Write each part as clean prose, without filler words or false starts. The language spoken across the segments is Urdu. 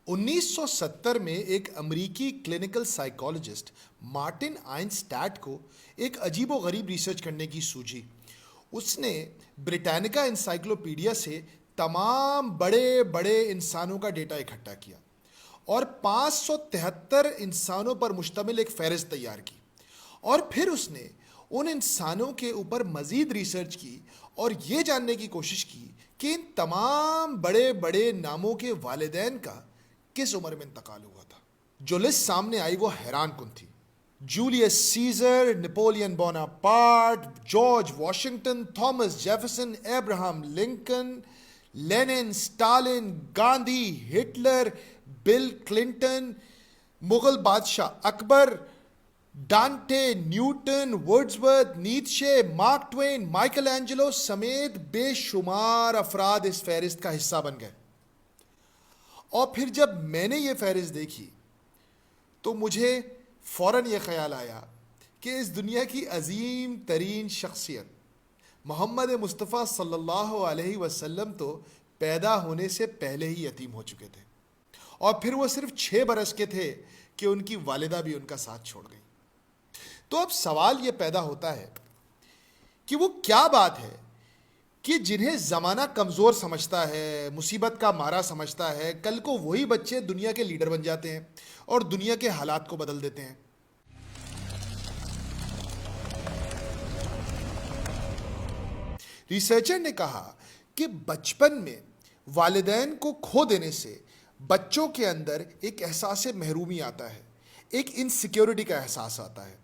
1970 میں ایک امریکی کلینکل سائیکالوجسٹ مارٹن آئنسٹاٹ کو ایک عجیب و غریب ریسرچ کرنے کی سوجی۔ اس نے بریٹانیکا انسائکلوپیڈیا سے تمام بڑے بڑے انسانوں کا ڈیٹا اکٹھا کیا اور 573 انسانوں پر مشتمل ایک فہرست تیار کی، اور پھر اس نے ان انسانوں کے اوپر مزید ریسرچ کی اور یہ جاننے کی کوشش کی کہ ان تمام بڑے بڑے ناموں کے والدین کا کس عمر میں انتقال ہوا تھا۔ جو لسٹ سامنے آئی وہ حیران کن تھی۔ Julius Caesar, Napoleon Bonaparte, George Washington, Thomas Jefferson, Abraham Lincoln, Lenin, Stalin, Gandhi, Hitler, Bill Clinton, مغل بادشاہ Akbar, Dante, Newton, Wordsworth, Nietzsche, Mark Twain, Michelangelo سمیت بے شمار افراد اس فہرست کا حصہ بن گئے۔ اور پھر جب میں نے یہ فہرست دیکھی تو مجھے فوراً یہ خیال آیا کہ اس دنیا کی عظیم ترین شخصیت محمد مصطفیٰ صلی اللہ علیہ وسلم تو پیدا ہونے سے پہلے ہی یتیم ہو چکے تھے، اور پھر وہ صرف 6 برس کے تھے کہ ان کی والدہ بھی ان کا ساتھ چھوڑ گئی۔ تو اب سوال یہ پیدا ہوتا ہے کہ وہ کیا بات ہے کہ جنہیں زمانہ کمزور سمجھتا ہے، مصیبت کا مارا سمجھتا ہے، کل کو وہی بچے دنیا کے لیڈر بن جاتے ہیں اور دنیا کے حالات کو بدل دیتے ہیں۔ ریسرچر نے کہا کہ بچپن میں والدین کو کھو دینے سے بچوں کے اندر ایک احساس محرومی آتا ہے، ایک انسیکیورٹی کا احساس آتا ہے،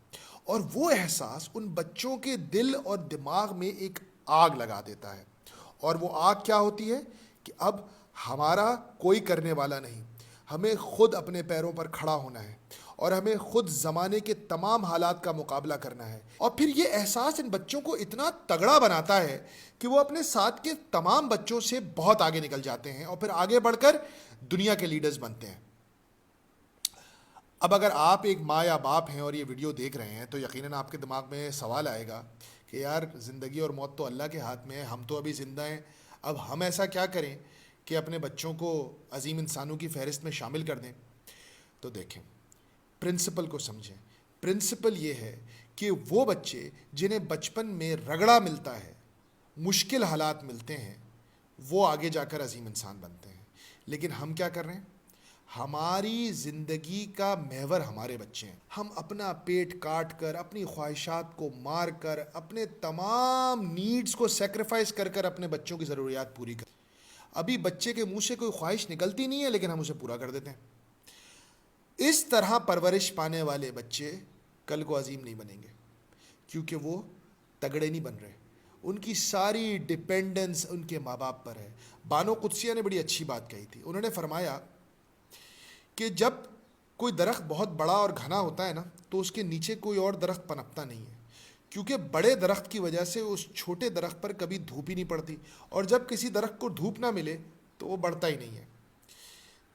اور وہ احساس ان بچوں کے دل اور دماغ میں ایک آگ لگا دیتا ہے۔ اور وہ آگ کیا ہوتی ہے کہ اب ہمارا کوئی کرنے والا نہیں، ہمیں خود اپنے پیروں پر کھڑا ہونا ہے اور ہمیں خود زمانے کے تمام حالات کا مقابلہ کرنا ہے۔ اور پھر یہ احساس ان بچوں کو اتنا تگڑا بناتا ہے کہ وہ اپنے ساتھ کے تمام بچوں سے بہت آگے نکل جاتے ہیں اور پھر آگے بڑھ کر دنیا کے لیڈرز بنتے ہیں۔ اب اگر آپ ایک ماں یا باپ ہیں اور یہ ویڈیو دیکھ رہے ہیں تو یقیناً آپ کے دماغ میں سوال آئے گا کہ یار زندگی اور موت تو اللہ کے ہاتھ میں ہے، ہم تو ابھی زندہ ہیں، اب ہم ایسا کیا کریں کہ اپنے بچوں کو عظیم انسانوں کی فہرست میں شامل کر دیں۔ تو دیکھیں، پرنسپل کو سمجھیں۔ پرنسپل یہ ہے کہ وہ بچے جنہیں بچپن میں رگڑا ملتا ہے، مشکل حالات ملتے ہیں، وہ آگے جا کر عظیم انسان بنتے ہیں۔ لیکن ہم کیا کر رہے ہیں؟ ہماری زندگی کا محور ہمارے بچے ہیں۔ ہم اپنا پیٹ کاٹ کر، اپنی خواہشات کو مار کر، اپنے تمام نیڈز کو سیکریفائز کر کر اپنے بچوں کی ضروریات پوری کر۔ ابھی بچے کے منہ سے کوئی خواہش نکلتی نہیں ہے لیکن ہم اسے پورا کر دیتے ہیں۔ اس طرح پرورش پانے والے بچے کل کو عظیم نہیں بنیں گے، کیونکہ وہ تگڑے نہیں بن رہے، ان کی ساری ڈیپینڈنس ان کے ماں باپ پر ہے۔ بانو قدسیہ نے بڑی اچھی بات کہی تھی، انہوں نے فرمایا کہ جب کوئی درخت بہت بڑا اور گھنا ہوتا ہے نا تو اس کے نیچے کوئی اور درخت پنپتا نہیں ہے، کیونکہ بڑے درخت کی وجہ سے اس چھوٹے درخت پر کبھی دھوپ ہی نہیں پڑتی، اور جب کسی درخت کو دھوپ نہ ملے تو وہ بڑھتا ہی نہیں ہے۔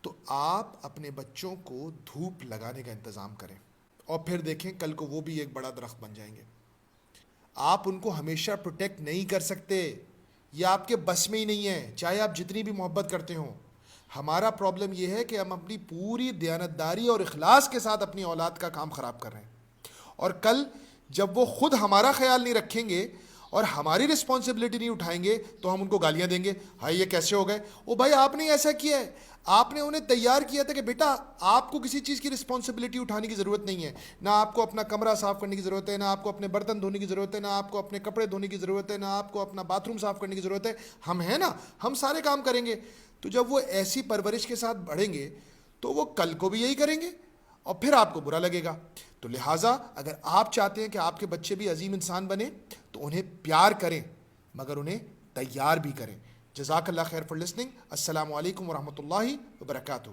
تو آپ اپنے بچوں کو دھوپ لگانے کا انتظام کریں اور پھر دیکھیں کل کو وہ بھی ایک بڑا درخت بن جائیں گے۔ آپ ان کو ہمیشہ پروٹیکٹ نہیں کر سکتے، یہ آپ کے بس میں ہی نہیں ہے، چاہے آپ جتنی بھی محبت کرتے ہوں۔ ہمارا پرابلم یہ ہے کہ ہم اپنی پوری دیانتداری اور اخلاص کے ساتھ اپنی اولاد کا کام خراب کر رہے ہیں، اور کل جب وہ خود ہمارا خیال نہیں رکھیں گے اور ہماری رسپانسبلٹی نہیں اٹھائیں گے تو ہم ان کو گالیاں دیں گے، ہائی یہ کیسے ہو گئے؟ او بھائی آپ نے ایسا کیا ہے، آپ نے انہیں تیار کیا تھا کہ بیٹا آپ کو کسی چیز کی رسپانسبلٹی اٹھانے کی ضرورت نہیں ہے، نہ آپ کو اپنا کمرہ صاف کرنے کی ضرورت ہے، نہ آپ کو اپنے برتن دھونے کی ضرورت ہے، نہ آپ کو اپنے کپڑے دھونے کی ضرورت ہے، نہ آپ کو اپنا باتھ روم صاف کرنے کی ضرورت ہے، ہم ہیں نا، ہم سارے کام کریں گے۔ تو جب وہ ایسی پرورش کے ساتھ بڑھیں گے تو وہ کل کو بھی یہی کریں گے اور پھر آپ کو برا لگے گا۔ تو لہٰذا اگر آپ چاہتے ہیں کہ آپ کے بچے بھی عظیم انسان بنیں تو انہیں پیار کریں مگر انہیں تیار بھی کریں۔ جزاک اللہ خیر فار لسننگ۔ السلام علیکم ورحمۃ اللہ وبرکاتہ۔